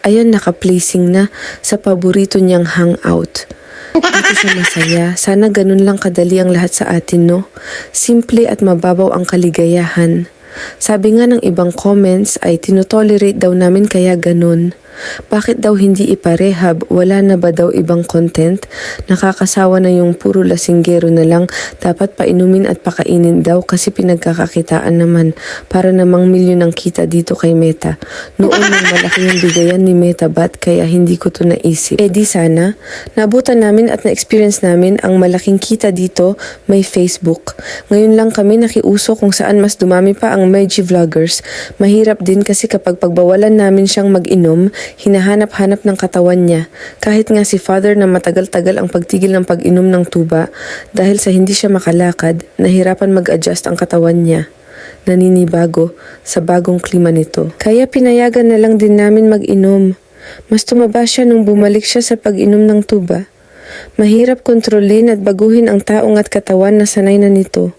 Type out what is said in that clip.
Ayan, naka-placing na sa paborito niyang hangout. Dito siya masaya. Sana ganun lang kadali ang lahat sa atin, no? Simple at mababaw ang kaligayahan. Sabi nga ng ibang comments ay tinotolerate daw namin kaya ganun. Bakit daw hindi iparehab? Wala na ba daw ibang content? Nakakasawa na yung puro lasinggero na lang. Dapat painumin at pakainin daw kasi pinagkakakitaan naman. Para namang milyon ang kita dito kay Meta. Noon nang malaki yung bigayan ni Meta Bat kaya hindi ko to naisip. Di sana, nabutan namin at na-experience namin ang malaking kita dito may Facebook. Ngayon lang kami nakiuso kung saan mas dumami pa ang Meiji Vloggers. Mahirap din kasi kapag pagbawalan namin siyang mag-inom, hinahanap-hanap ng katawan niya. Kahit nga si Father na matagal-tagal ang pagtigil ng pag-inom ng tuba dahil sa hindi siya makalakad, nahirapan mag-adjust ang katawan niya. Naninibago sa bagong klima nito. Kaya pinayagan na lang din namin mag-inom. Mas tumaba siya nung bumalik siya sa pag-inom ng tuba. Mahirap kontrolin at baguhin ang taong at katawan na sanay na nito.